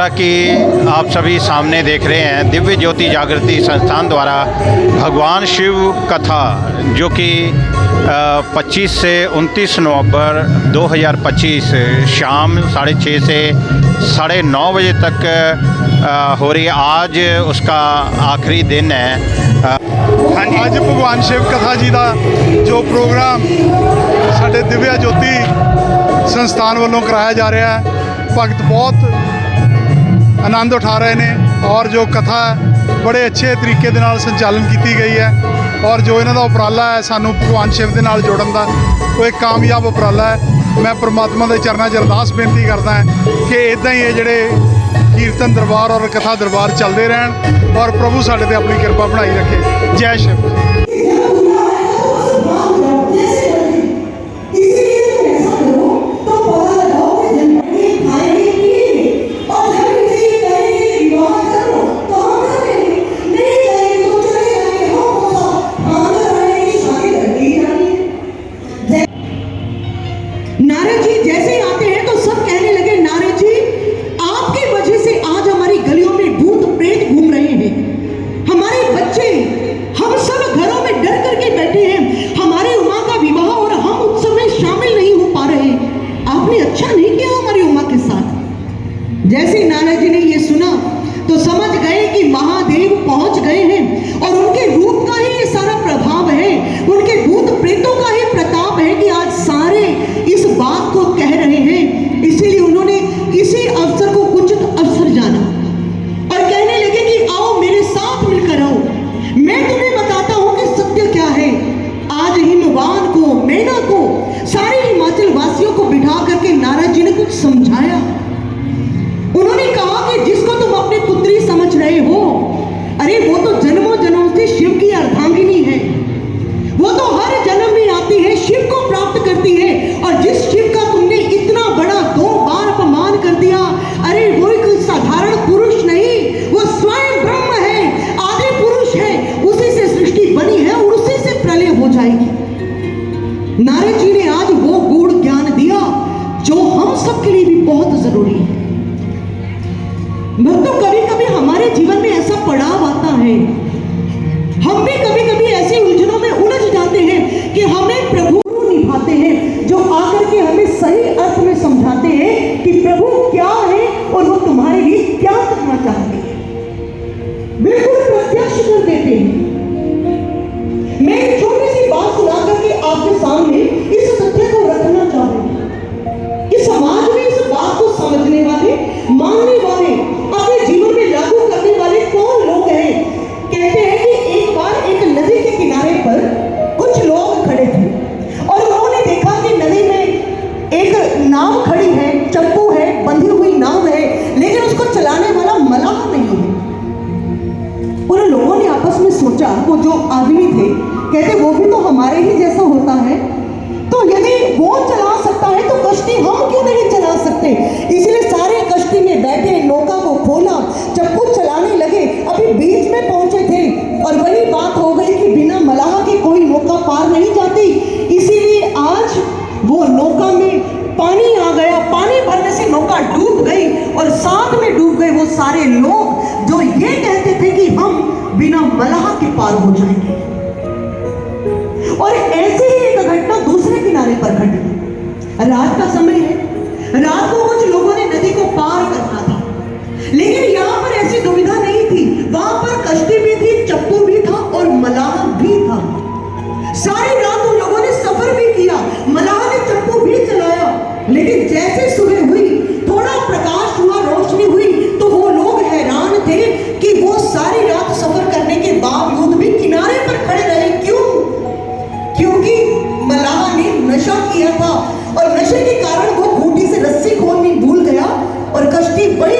जैसा कि आप सभी सामने देख रहे हैं, दिव्य ज्योति जागृति संस्थान द्वारा भगवान शिव कथा जो कि 25 से 29 नवंबर 2025 शाम 6:30 से 9:30 बजे तक हो रही है। आज उसका आखिरी दिन है। हाँ जी, आज भगवान शिव कथा जी का जो प्रोग्राम साढ़े दिव्य ज्योति संस्थान वालों कराया जा रहा है, भगत बहुत आनंद उठा रहे हैं और जो कथा है बड़े अच्छे तरीके दे नाल संचालन की गई है और जो इन्हों का उपराला है सानू भगवान शिव के नाल जोड़न का वो एक कामयाब उपराला है। मैं परमात्मा के चरणों 'च अरदास बेनती करदा कि इदां ही ये जिहड़े कीर्तन दरबार और कथा दरबार चलते रहन और प्रभु साढ़े ते अपनी कृपा बनाई रखे। जय शिव। नारद जी जैसे ही आते हैं तो सब कहने लगे, नारद जी आपकी वजह से आज हमारी गलियों में भूत प्रेत घूम रहे हैं, हमारे बच्चे हम सब घरों में डर करके बैठे हैं, हमारे उमा का विवाह और हम उत्सव में शामिल नहीं हो पा रहे। आपने अच्छा नहीं किया हमारी उमा के साथ। जैसे नारद जी ने ये सुना तो समझ गए कि महादेव पहुंच गए हैं और उनके रूप का ही ये सारा प्रभाव है, उनके भूत प्रेतों का ही प्रताप है कि आज सारे इस बात को कह रहे हैं। इसीलिए उन्होंने इसी अवसर को उचित अवसर जाना और कहने लगे कि आओ मेरे साथ मिलकर आओ, मैं तुम्हें बताता हूं कि सत्य क्या है। आज हिमवान को, मैना को, सारे हिमाचल वासियों को बिठा करके नारद जी ने कुछ समझाया। उन्होंने कहा कि जिसको तुम अपनी पुत्री समझ रहे हो, अरे वो तो जन्मों जन्मों से शिव की अर्धांगिनी है, वो तो हर जन्म में आती है, शिव को प्राप्त करती है। और जिस शिव का तुमने इतना बड़ा 2 बार अपमान कर दिया, अरे वो कोई साधारण पुरुष नहीं, वो स्वयं ब्रह्म है, आदि पुरुष है, उसी से सृष्टि बनी है और उसी से प्रलय हो जाएगी। नारद जी ने आज वो गूढ़ ज्ञान दिया जो हम सबके लिए भी बहुत जरूरी है। भक्तों, कभी कभी हमारे जीवन में ऐसा पड़ाव आता है, हम भी कभी कभी ऐसी उलझनों में उलझ जाते हैं कि हमें प्रभु निभाते हैं जो आकर के हमें सही अर्थ में समझाते हैं कि प्रभु क्या है और वो तुम्हारे लिए क्या करना चाहते हैं, बिल्कुल प्रत्यक्ष कर देते हैं। मैं एक छोटी सी बात सुना करके आपके सामने इस तथ्य को रखना चाहूंगी कि समाज में इस बात को समझने वाले, मानने वाले, अपने जीवन में लागू करने वाले कौन लोग हैं। कहते हैं कि एक बार एक नदी के किनारे पर कुछ लोग खड़े थे और उन्होंने देखा कि नदी में एक नाव खड़ी है, चप्पू है, बंधी हुई नाव है, लेकिन उसको चलाने वाला मलाह नहीं है। उन लोगों ने आपस में सोचा, वो जो आदमी थे कहते वो भी तो हमारे ही जैसा होता है, तो यदि वो चला सकता है तो कश्ती हम क्यों नहीं चला सकते। इसलिए सारे कश्ती में बैठे, नौका को खोला, चप्पू चलाने लगे। अभी बीच में पहुंचे थे और वही बात हो गई कि बिना मलाह के कोई नौका पार नहीं जाती। इसीलिए आज वो नौका में पानी आ गया, पानी भरने से नौका डूब गई और साथ में डूब गए वो सारे लोग जो ये कहते थे कि हम बिना मलाह के पार हो जाएंगे। और ऐसे ही एक घटना दूसरे किनारे पर घटी। रात का समय है, रात को कुछ लोगों ने नदी को पार करना था, लेकिन यहाँ पर ऐसी दुविधा नहीं थी, वहां पर कश्ती भी थी, चप्पू भी था और मलाह भी था। सारी रात उन लोगों ने सफर भी किया, मलाह ने चप्पू भी चलाया, लेकिन जैसे सुबह हुई, थोड़ा प्रकाश हुआ, रोशनी हुई, तो वो लोग हैरान थे कि वो सारी रात सफर करने के बावजूद भी किनारे पर खड़े रहे। क्यों? क्योंकि मलाह ने नशा किया था और नशे के कारण वो खूंटी से रस्सी खोलनी भूल गया और कश्ती बड़ी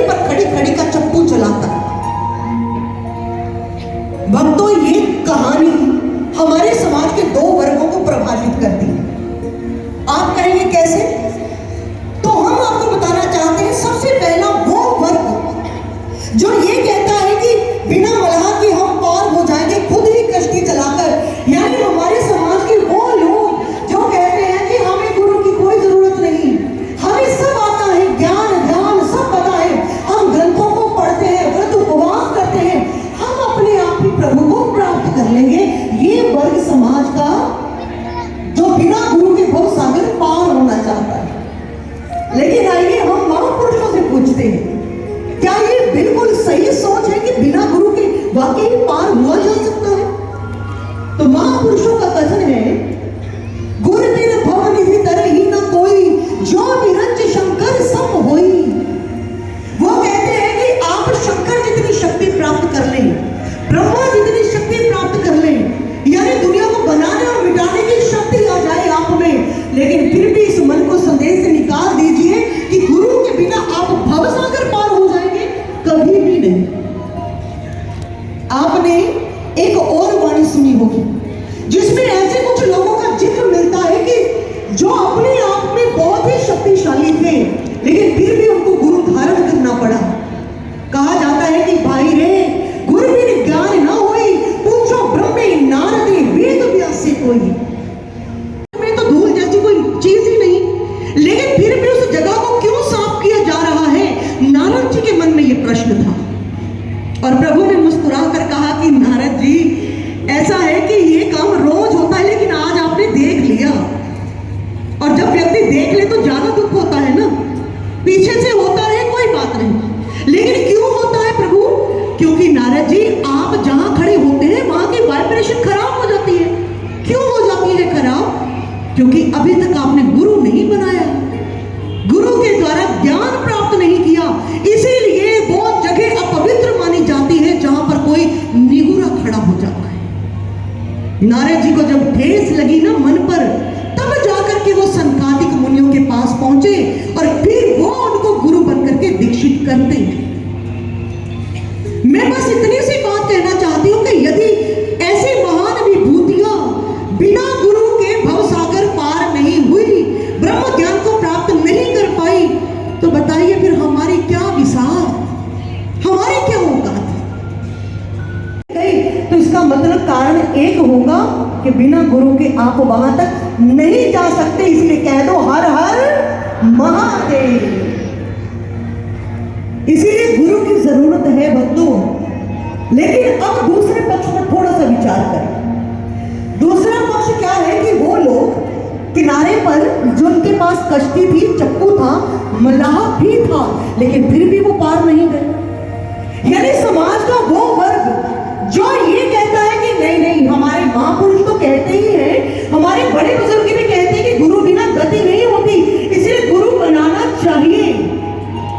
बिल्कुल सही सोच है कि बिना गुरु के वाकई पार हुआ जा सकता है? तो महापुरुषों का कथन है, गुर बिन भव निधि तरहि न कोई, जो निरंज शंकर सम होई। वो कहते हैं कि आप शंकर जितनी शक्ति प्राप्त कर लें, ब्रह्मा जितनी शक्ति प्राप्त कर लें, यानी दुनिया को बनाने और मिटाने की शक्ति आ जाए आप में, लेकिन फिर भी इस मन को संदेश से निकाल दीजिए कि गुरु के बिना आप भवसागर पार हो जाएंगे, कभी भी नहीं। आपने एक और वाणी सुनी होगी जिसमें ऐसे कुछ लोगों का जिक्र मिलता है कि जो अपने आप में बहुत ही शक्तिशाली थे, लेकिन फिर भी उनको गुरु धारण करना पड़ा। कहा जाता है कि भाई रे, गुरु बिन ज्ञान ना होई, पूछो ब्रह्मे नारदे वेद व्यास से कोई। में तो धूल जैसी कोई चीज ही नहीं, लेकिन फिर भी उस जगह को क्यों साफ किया जा रहा है? नारद जी के मन में यह प्रश्न था और प्रभु ने मुस्कुरा कर कहा कि नारद जी, ऐसा है कि ये काम रोज होता है, लेकिन आज आपने देख लिया। और जब व्यक्ति देख ले तो ज्यादा दुख होता है ना। पीछे से होता रहे कोई बात नहीं, लेकिन क्यों होता है प्रभु? क्योंकि नारद जी, आप जहां खड़े होते हैं वहां की वाइब्रेशन खराब हो जाती है। क्यों हो जाती है खराब? क्योंकि अभी तक आपने गुरु नहीं बनाया, गुरु के द्वारा ज्ञान प्राप्त नहीं किया, इसीलिए वो जगह अपवित्र मानी जाती है जहां पर कोई निगुरा खड़ा हो जाता है। नारद जी को जब ठेस लगी ना मन पर, तब जाकर के वो संकादिक मुनियों के पास पहुंचे और फिर वो उनको गुरु बनकर के दीक्षित करते हैं। मैं बस इतनी सी बात कहना चाहती हूं कि यदि ऐसी महान विभूतियां बिना गुरु के भवसागर पार नहीं हुई, ब्रह्म ज्ञान को प्राप्त नहीं कर पाई, तो बताइए फिर हमारी क्या विसार, हमारी क्या औकात? तो इसका मतलब कारण एक होगा कि बिना गुरु के आप वहां तक नहीं जा सकते। इसलिए कह दो हर हर महादेव। इसीलिए गुरु की जरूरत है भक्तों। लेकिन अब दूसरे पक्ष पर थोड़ा सा विचार करें। दूसरा पक्ष क्या है कि वो लोग किनारे पर जिनके पास कश्ती थी, चप्पू था, मलाह भी था, लेकिन फिर भी वो पार नहीं गए। यानी समाज का वो वर्ग जो ये कहता है कि नहीं नहीं, हमारे महापुरुष तो कहते ही हैं, हमारे बड़े बुजुर्ग भी कहते हैं कि गुरु बिना गति नहीं होती, इसलिए गुरु बनाना चाहिए।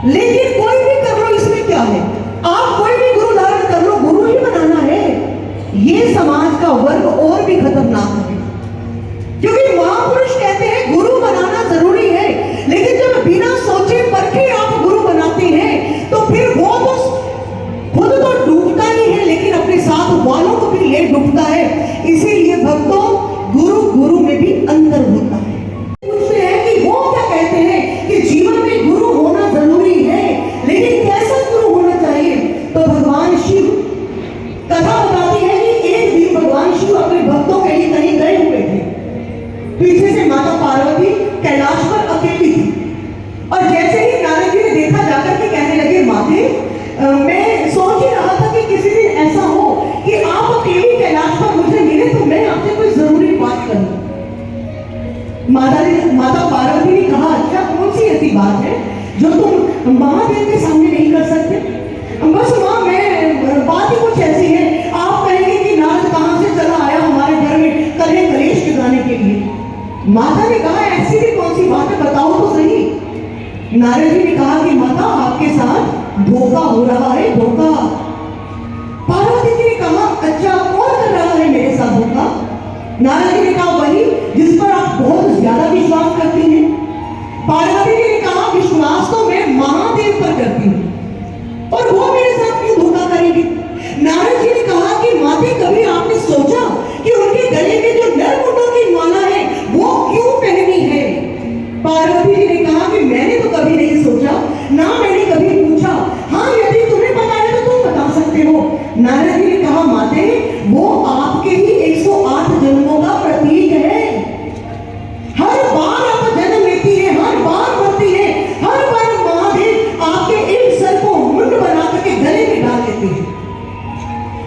लेकिन कोई भी कर लो, इसमें क्या है? आप कोई भी गुरु धारण कर लो, गुरु ही बनाना है। ये समाज का वर्ग और भी खतरनाक है, क्योंकि महापुरुष कहते हैं गुरु बनाना जरूरी है, लेकिन जब बिना सोचे परखे आप गुरु बनाते हैं तो फिर वो तो खुद तो डूबता ही है, लेकिन अपने साथ वालों को भी ले डूबता है। इसीलिए भक्तों, गुरु गुरु में भी अंतर होता है। पूछते हैं कि वो क्या कहते हैं कि जीवन में गुरु होना जरूरी है, लेकिन कैसा गुरु होना चाहिए? तो भगवान शिव कथा बताती है कि एक दिन भगवान शिव अपने भक्तों के लिए कहीं गए हुए थे। पीछे से माता पार्वती कैलाश पर अकेली थी और जैसे ही नारद जी ने देखा, जाकर के कहने लगे, माते मैं सोच ही रहा था कि किसी दिन ऐसा हो कि आप अकेली कैलाश पर मुझे मिले तो मैं आपसे कोई जरूरी बात करूं। माता पार्वती ने कहा, अच्छा कौन सी ऐसी बात है जो तुम महादेव के सामने नहीं कर सकते? बस मां, मैं बात ही कुछ ऐसी है, आप कहेंगे कि नारद कहां से चला आया हमारे घर में कले कलेश गिराने के लिए। माता ने कहा, ऐसी भी कौन सी बात है, बताओ तो सही। नारद जी ने कहा कि माता, आपके साथ धोखा हो रहा है, धोखा। पार्वती जी ने कहा, अच्छा कौन कर रहा है मेरे साथ धोखा? नारद जी ने कहा, वही जिस पर आप बहुत ज्यादा विश्वास करती हैं। पार्वती जी ने कहा, विश्वास तो मैं महादेव पर करती हूँ और वो मेरे साथ क्यों धोखा करेंगे? नारद जी ने कहा कि माते, कभी आपने सोचा कि उनके गले में जो नरमुंडों की माला है वो क्यों पहनी है? पार्वती जी ने कहा कि मैंने तो कभी नहीं सोचा, ना मैंने कभी पूछा। हाँ, यदि तुम्हें पता है तो तुम बता सकते हो। नारद जी ने कहा, माते, वो आपके ही 108 जन्मों का प्रतीक है। हर बार आप जन्म लेती है, हर बार मरती है, हर बार महादेव आपके एक सर को मुंड बना करके गले में डाल लेते हैं।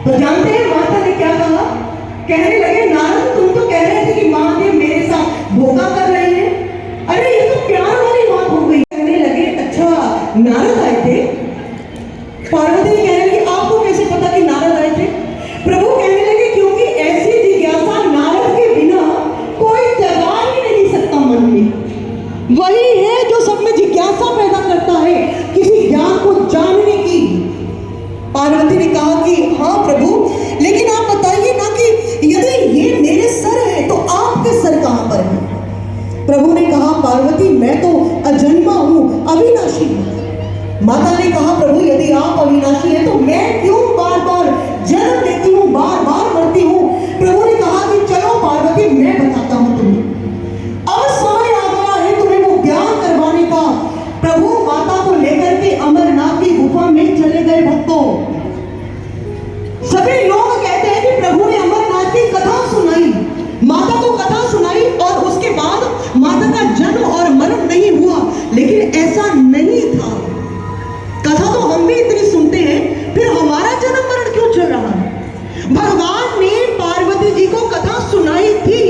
तो जानते हैं माता ने क्या कहा? कहने लगे, नारद तुम तो कह रहे थे कि महादेव मेरे साथ धोखा कर रहे हैं। अरे ये तो प्यार वाली बात हो गई। कहने लगे, अच्छा नारद आए थे, पार्वती जी कहने लगी आपको कैसे पता कि नारद आए थे? प्रभु कहने लगे क्योंकि ऐसी जिज्ञासा नारद के बिना कोई जगा ही नहीं सकता मन में। वही है जो सब में जिज्ञासा पैदा करता है किसी ज्ञान को जानने की। पार्वती ने कहा कि हाँ प्रभु, लेकिन आप बताइए ना कि यदि ये मेरे सर है तो आपके सर कहाँ पर है? प्रभु ने कहा पार्वती मैं तो अजन्मा हूँ, अविनाशी हूँ। माता ने कहा प्रभु यदि आप अविनाशी हैं तो मैं क्यों बार बार जन्म लेती हूँ, बार बार मरती हूँ? प्रभु ने कहा कि चलो पार्वती मैं बताता हूँ तुम्हें, अब समय आ गया है तुम्हें वो ज्ञान करवाने का। प्रभु माता को लेकर के अमरनाथ की गुफा में चले गए भक्तों। सभी लोग कहते हैं कि प्रभु ने अमरनाथ की कथा सुनाई, माता को कथा सुनाई और उसके बाद माता का जन्म और मरण नहीं हुआ, लेकिन ऐसा नहीं था। कथा तो हम भी इतनी सुनते हैं, फिर हमारा जन्म मरण क्यों चल रहा है? भगवान ने पार्वती जी को कथा सुनाई थी,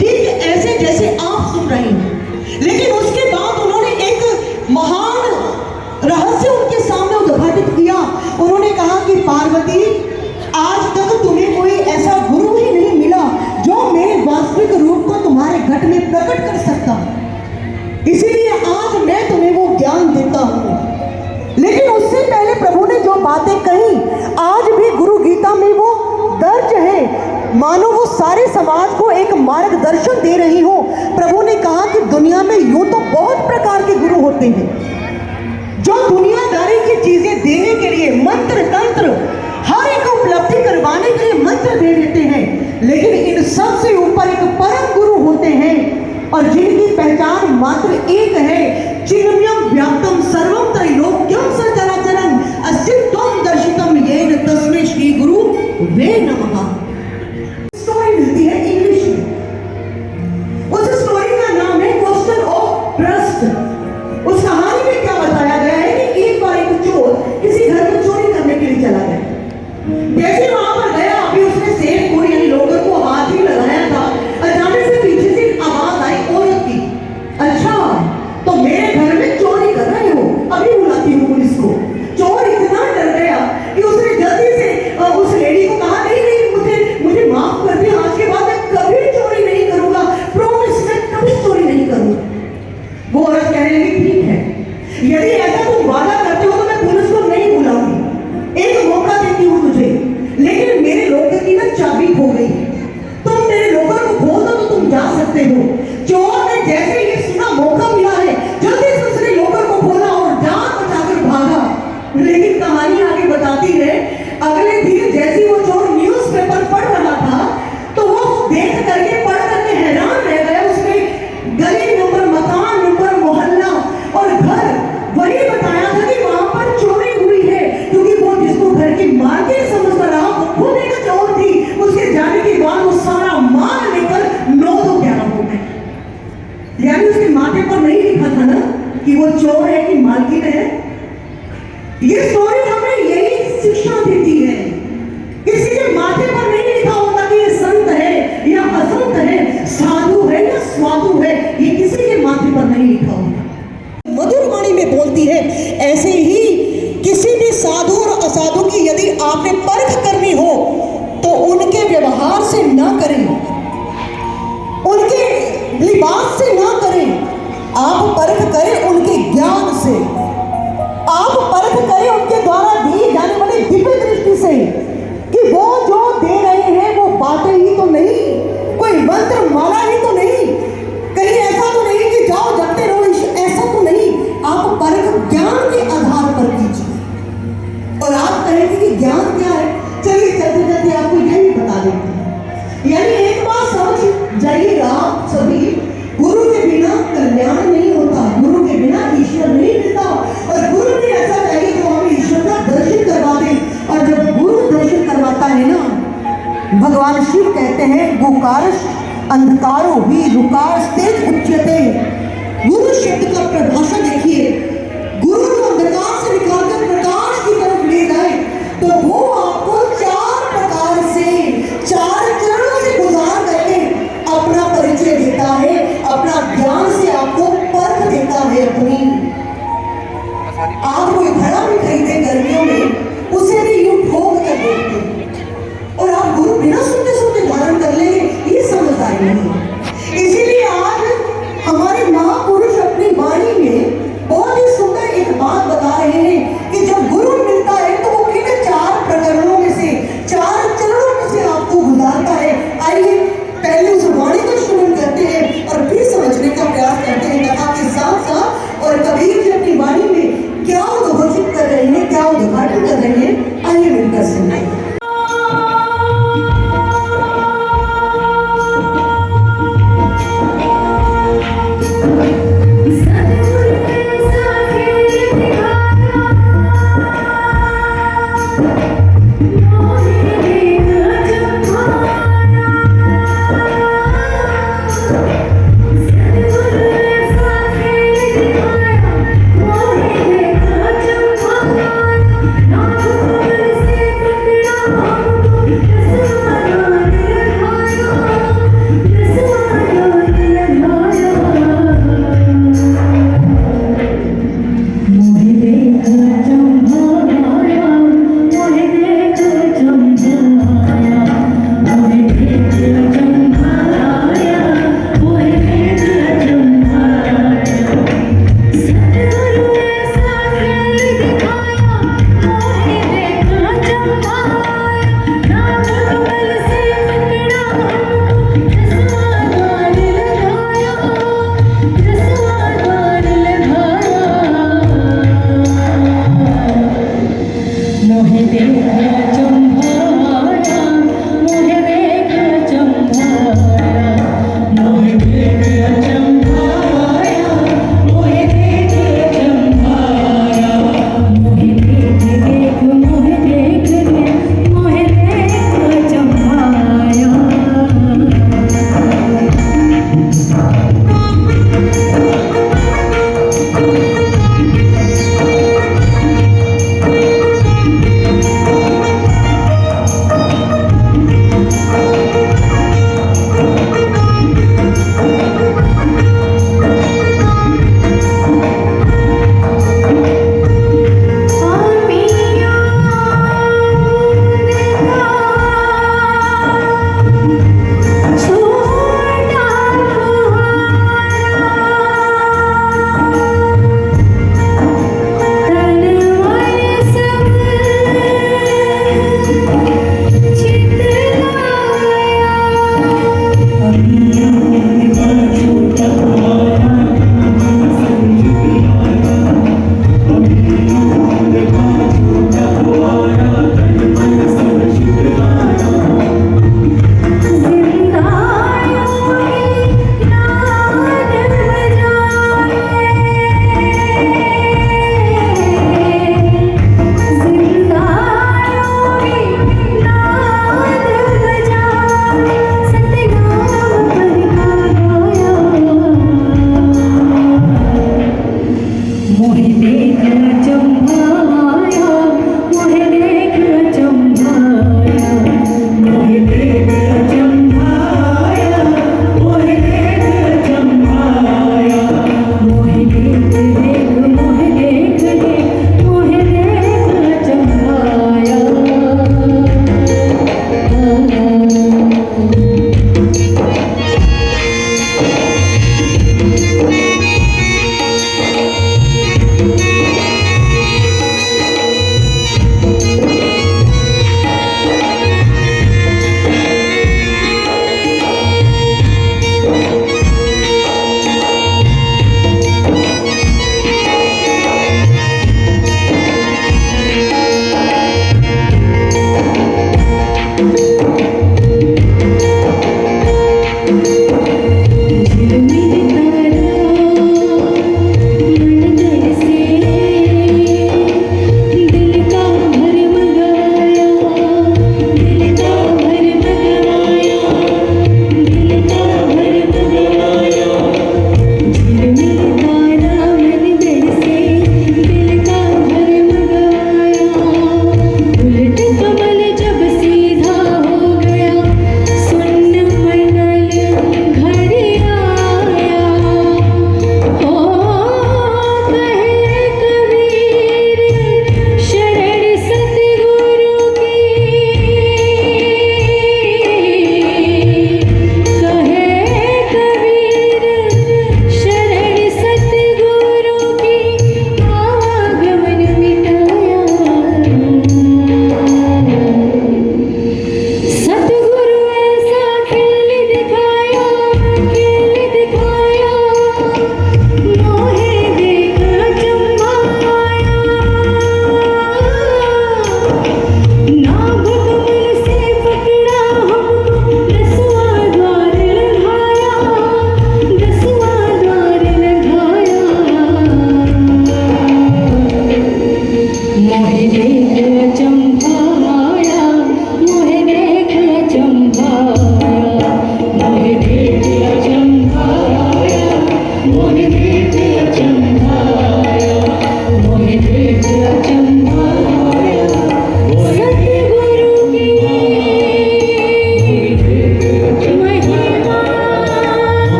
ठीक ऐसे जैसे आप सुन रहे हैं, लेकिन उसके बाद उन्होंने एक महान रहस्य उनके सामने उद्घाटित किया। उन्होंने कहा कि पार्वती आज तक तुम्हें कोई ऐसा गुरु ही नहीं मिला जो मेरे वास्तविक रूप को तुम्हारे घट में प्रकट कर सकता, इसीलिए आज मैं तुम्हें वो ज्ञान देता हूँ। लेकिन उससे पहले प्रभु ने जो बातें कही आज भी गुरु गीता में वो दर्ज है, मानो वो सारे समाज को एक मार्गदर्शन दे रही हो। प्रभु ने कहा कि दुनिया में यूं तो बहुत प्रकार के गुरु होते हैं जो दुनियादारी की चीजें देने के लिए मंत्र तंत्र हर एक उपलब्धि करवाने के लिए मंत्र दे देते हैं, लेकिन इन सबसे ऊपर एक परम गुरु होते हैं और जिनकी पहचान मात्र एक है, चिन्मयम व्याप्तम सर्वम त्रैलोक्यम सचराचरं अस्तित्वम दर्शितम येन तस्मै श्री गुरु वे नमः। स्टोरी मिलती है इंग्लिश में, उस स्टोरी का नाम है क्वेश्चन ऑफ ट्रस्ट। उस कहानी में क्या बताया गया है कि एक बार एक चोर किसी घर में चोरी करने के लिए चला गया। जैसे वहां पर गया, अभी उसने सेफ को यानी लोगों को हाथ ही लगाया था, अचानक से पीछे से आवाज आई औरत की, अच्छा तो मेरे घर में चोरी कर रहे हो, अभी बुलाती हूँ पुलिस को। चोर इतना डर गया कि उसने जल्दी से उस लेडी को कहा नहीं नहीं मुझे माफ कर दिया, आज के बाद मैं कभी चोरी नहीं करूंगा, प्रॉमिस मैं कभी चोरी नहीं करूंगा। वो औरत कहने लगी ठीक है, यदि ऐसा तुम वादा करते हो तो मैं पुलिस को नहीं बुलाऊंगी, एक मौका देती हूँ तुझे, लेकिन मेरे लोकर की ना चाबी खो गई, तुम मेरे लोकर को खोल दो तो तुम जा सकते हो। चोर ने जैसे ये सुना मौका मिला है, जल्दी से उसने लोकर को खोला और जान बचाकर भागा। लेकिन कहानी आगे बताती है अगले दिन जैसे वो चोर न्यूज़पेपर पढ़ रहा था तो वो देख करके पढ़ करके हैरान रह गया। उसमें गली नंबर, मकान नंबर, मोहल्ला और घर वही बताया था कि वहां पर चोरी हुई है, क्योंकि वो जिसको घर की मालकिन समझता रहा वो खुद एक चोर थी। उसके जाने के बाद वो सारा माल लेकर 9-11 हो गए। यानी उसके माथे पर नहीं लिखा था ना कि वो चोर है कि मालकिन है। ये स्टोरी हमें यही शिक्षा देती है, किसी के माथे पर नहीं लिखा होता कि ये संत है या असंत है, साधु है या स्वादु है, ये किसी के माथे पर नहीं लिखा होता। मधुर वाणी में बोलती है, ऐसे ही किसी भी साधु और असाधु की यदि आपने परख करनी हो तो उनके व्यवहार से ना करें, उनके लिबास से ना करें, आप परख करें उनके ज्ञान से, आप परख करें उनके द्वारा दी जाने वाली दिव्य दृष्टि से कि वो जो दे रहे हैं वो बातें ही तो नहीं, कोई मंत्र माला ही तो नहीं, कहीं ऐसा तो नहीं कि जाओ जपते रहो, ऐसा तो नहीं। आप परख ज्ञान के आधार पर कीजिए। और आप कहेंगे कि ज्ञान क्या है, चलिए चलते चलते आपको यही बता देते हैं। यानी एक बात समझ जाइएगा सभी, गुरु के बिना कल्याण नहीं होता, गुरु के बिना ईश्वर नहीं मिलता, और गुरु भी ऐसा चाहिए जो हमें ईश्वर का दर्शन करवा दे। और जब गुरु दर्शन करवाता है ना, भगवान शिव कहते हैं गुकारश अंधकारो भी रुकारस्तेज उच्यते। गुरु शब्द का परिभाषा देखिए, गुरु को अंधकार से निकालकर प्रकाश की तरफ ले जाए तो वो आपको 4 प्रकार से, 4 चरणों से गुजार करके अपना परिचय देता है, अपना ज्ञान से आपको परख देता है। अपनी आप कोई घड़ा भी खरीदे गर्मियों में गान कर रहे हैं, आइए मिलकर सुनिए।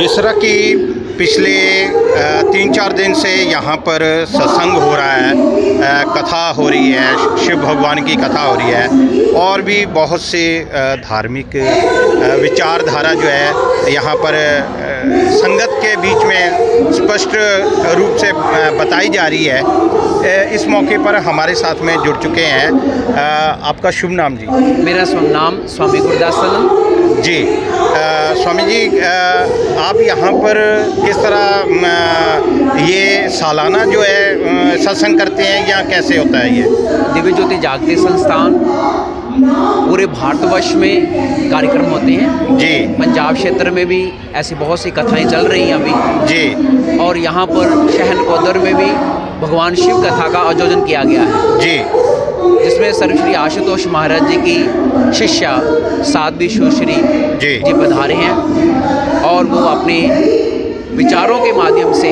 जिस तरह कि पिछले 3-4 दिन से यहाँ पर सत्संग हो रहा है, कथा हो रही है, शिव भगवान की कथा हो रही है और भी बहुत से धार्मिक विचारधारा जो है यहाँ पर संगत के बीच में स्पष्ट रूप से बताई जा रही है। इस मौके पर हमारे साथ में जुड़ चुके हैं। आपका शुभ नाम जी? मेरा शुभ नाम स्वामी गुरदास सनम जी। स्वामी जी, आप यहाँ पर किस तरह ये सालाना जो है सत्संग करते हैं या कैसे होता है ये? दिव्य ज्योति जागृति संस्थान पूरे भारतवर्ष में कार्यक्रम होते हैं जी। पंजाब क्षेत्र में भी ऐसी बहुत सी कथाएं चल रही हैं अभी जी। और यहाँ पर शहर नकोदर में भी भगवान शिव कथा का आयोजन किया गया है जी, जिसमें सर्वश्री आशुतोष महाराज जी की शिष्या साध्वी सुश्री जी। जी पधारे हैं और वो अपने विचारों के माध्यम से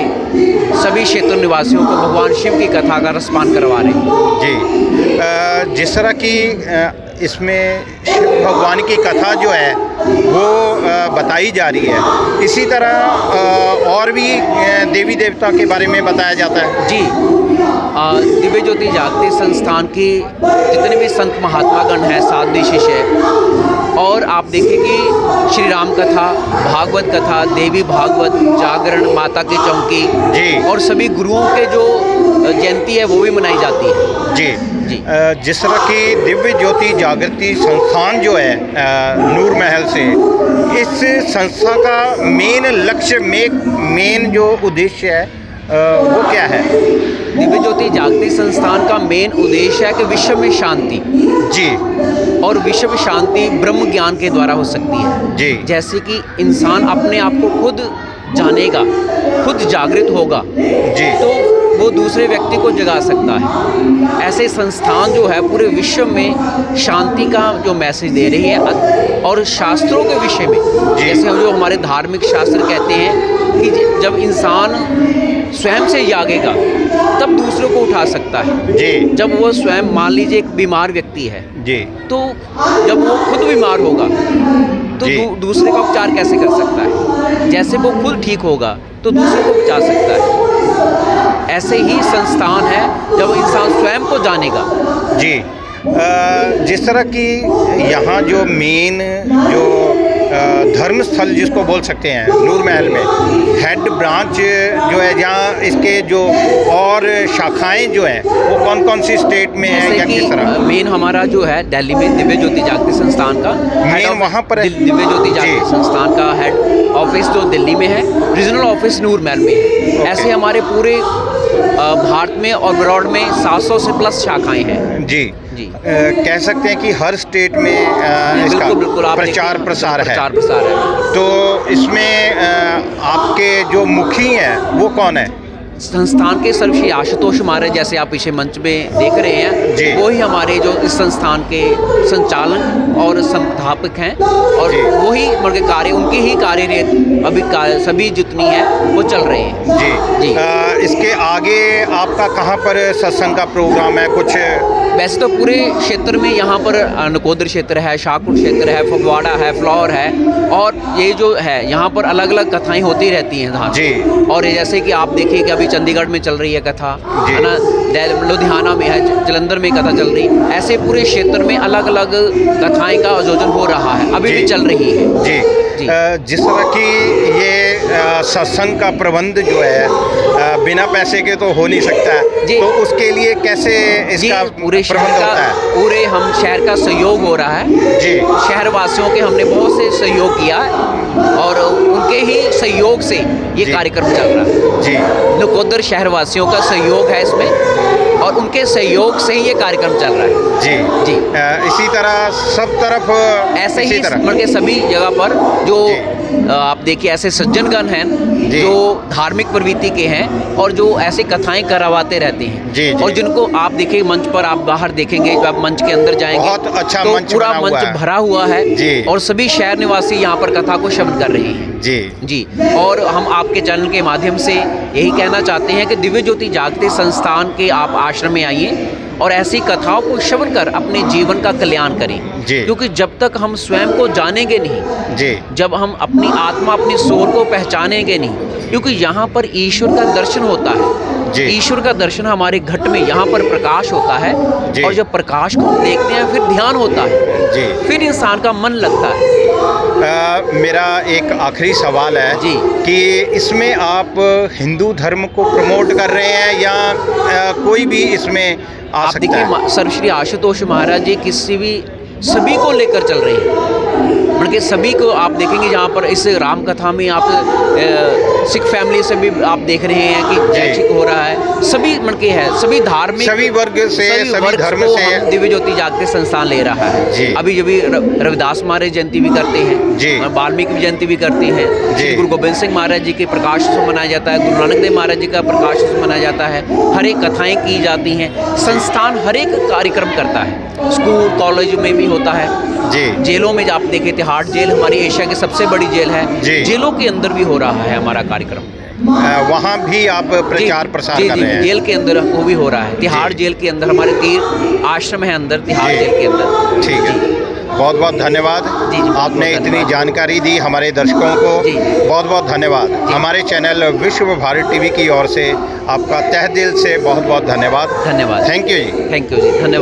सभी क्षेत्र निवासियों को भगवान शिव की कथा का रसपान करवा रहे हैं जी। जिस तरह की इसमें शिव भगवान की कथा जो है वो बताई जा रही है, इसी तरह और भी देवी देवता के बारे में बताया जाता है जी। दिव्य ज्योति जागृति संस्थान के जितने भी संत महात्मागण हैं, साध्वी शिष्य, और आप देखें कि श्री राम कथा, भागवत कथा, देवी भागवत, जागरण, माता की चौकी जी और सभी गुरुओं के जो जयंती है वो भी मनाई जाती है जी जी। जिस तरह की दिव्य ज्योति जागृति संस्थान जो है नूर महल से, इस संस्था का मेन लक्ष्य मेन जो उद्देश्य है वो क्या है? दिव्य ज्योति जागृति संस्थान का मेन उद्देश्य है कि विश्व में शांति जी, और विश्व में शांति ब्रह्म ज्ञान के द्वारा हो सकती है जी। जैसे कि इंसान अपने आप को खुद जानेगा, खुद जागृत होगा जी, तो वो दूसरे व्यक्ति को जगा सकता है। ऐसे संस्थान जो है पूरे विश्व में शांति का जो मैसेज दे रही है और शास्त्रों के विषय में, जैसे हम जो हमारे धार्मिक शास्त्र कहते हैं कि जब इंसान स्वयं से जागेगा तब दूसरों को उठा सकता है जी। जब वो स्वयं, मान लीजिए एक बीमार व्यक्ति है जी, तो जब वो खुद बीमार होगा तो दूसरे का उपचार कैसे कर सकता है? जैसे वो खुद ठीक होगा तो दूसरे को बचा सकता है। ऐसे ही संस्थान है जब इंसान स्वयं को जानेगा जी। जिस तरह की यहाँ जो मेन जो धर्म स्थल जिसको बोल सकते हैं नूर महल में हेड ब्रांच जो है, जहाँ इसके जो और शाखाएं जो हैं वो कौन कौन सी स्टेट में है या किस तरह? मेन हमारा जो है दिल्ली में दिव्य ज्योति जागृति संस्थान का मेन वहाँ पर है। दिव्य ज्योति जागृति संस्थान का हेड ऑफिस जो दिल्ली में है, रीजनल ऑफिस नूर महल में है। ऐसे हमारे पूरे भारत में और ब्रॉड में 700 से प्लस शाखाएं हैं जी जी। कह सकते हैं कि हर स्टेट में इसका बिल्कुल प्रचार प्रसार है। तो इसमें आपके जो मुखी हैं वो कौन है? संस्थान के सर्वश्री आशुतोष महाराज, जैसे आप पीछे मंच में देख रहे हैं, वो ही हमारे जो इस संस्थान के संचालक और संस्थापक हैं और वही मतलब कार्य, उनकी ही कार्य अभी सभी जितनी है वो चल रहे हैं जी जी। इसके आगे आपका कहाँ पर सत्संग का प्रोग्राम है कुछ? वैसे तो पूरे क्षेत्र में यहाँ पर नकोदर क्षेत्र है, शाहपुर क्षेत्र है, फगवाड़ा है, फ्लॉर है और ये जो है यहाँ पर अलग अलग कथाएं होती रहती हैं जी। और जैसे कि आप देखिए कि अभी चंडीगढ़ में चल रही है कथा, है ना, लुधियाना में है, जलंधर में कथा चल रही है। ऐसे पूरे क्षेत्र में अलग अलग कथाएं का आयोजन हो रहा है, अभी भी चल रही है जी। जिस तरह की ये सत्संग का प्रबंध जो है बिना पैसे के तो हो नहीं सकता है, तो उसके लिए कैसे इसका पूरे शहर का, पूरे हम शहर का सहयोग हो रहा है जी। शहर वासियों के हमने बहुत से सहयोग किया और उनके ही सहयोग से ये कार्यक्रम चल रहा है जी। नकोदर शहर वासियों का सहयोग है इसमें और उनके सहयोग से ही ये कार्यक्रम चल रहा है जी जी। इसी तरह सब तरफ ऐसे ही मतलब सभी जगह पर जो आप देखिए ऐसे सज्जनगण हैं जो धार्मिक प्रवृत्ति के हैं और जो ऐसी कथाएं करवाते रहते हैं जी। और जिनको आप देखिए मंच पर, आप बाहर देखेंगे जब आप मंच के अंदर जाएंगे बहुत अच्छा तो मंच पूरा मंच भरा हुआ है जी। और सभी शहर निवासी यहाँ पर कथा को श्रवण कर रहे हैं जी जी। और हम आपके चैनल के माध्यम से यही कहना चाहते हैं कि दिव्य ज्योति जागृति संस्थान के आप आश्रम में आइए और ऐसी कथाओं को श्रवण कर अपने जीवन का कल्याण करें। जी। क्योंकि जब तक हम स्वयं को जानेंगे नहीं, जी जब हम अपनी आत्मा अपनी सोल को पहचानेंगे नहीं, क्योंकि यहाँ पर ईश्वर का दर्शन होता जी। है। ईश्वर का दर्शन हमारे घट में यहाँ पर प्रकाश होता है जी। और जब प्रकाश को हम देखते हैं फिर ध्यान होता है, जी। फिर इंसान का मन लगता है। मेरा एक आखिरी सवाल है जी। कि इसमें आप हिंदू धर्म को प्रमोट कर रहे हैं या कोई भी इसमें आ आप सकता है? देखिए सर्वश्री आशुतोष महाराज जी किसी भी सभी को लेकर चल रहे हैं, बल्कि सभी को आप देखेंगे जहाँ पर इस राम कथा में आप सिख फैमिली से भी आप देख रहे हैं कि जैशिक हो रहा है, सभी मन के है, सभी धार्मिक सभी वर्ग से, सभी वर्ग धर्म को से हम दिव्य ज्योति जागृति संस्थान ले रहा है। जी। अभी जब भी रविदास महाराज जयंती भी करते हैं, जी। वाल्मीकि जयंती भी करते हैं, जी। श्री गुरु गोबिंद सिंह महाराज जी के प्रकाश उत्सव मनाया जाता है, गुरु नानक देव महाराज जी का प्रकाश उत्सव मनाया जाता है, हर एक कथाएं की जाती हैं, संस्थान हर एक कार्यक्रम करता है, स्कूल कॉलेज में भी होता है। जी। जेलों में आप देखें तिहाड़ जेल हमारी एशिया की सबसे बड़ी जेल है, जी। जेलों के अंदर भी हो रहा है हमारा कार्यक्रम। वहाँ भी आप प्रचार प्रसार जी, कर जी, रहे हैं? जेल के अंदर वो भी हो रहा है, तिहाड़ जेल के अंदर हमारे 3 आश्रम है अंदर तिहाड़ जी। जेल के अंदर। ठीक है, बहुत बहुत धन्यवाद। जी, जी, बहुत आपने बहुत इतनी धन्यवाद। जानकारी दी हमारे दर्शकों को, जी। बहुत बहुत धन्यवाद। हमारे चैनल विश्व भारत टीवी की ओर से आपका तहे दिल से बहुत बहुत धन्यवाद। धन्यवाद। Thank you ji. Thank you ji, धन्यवाद।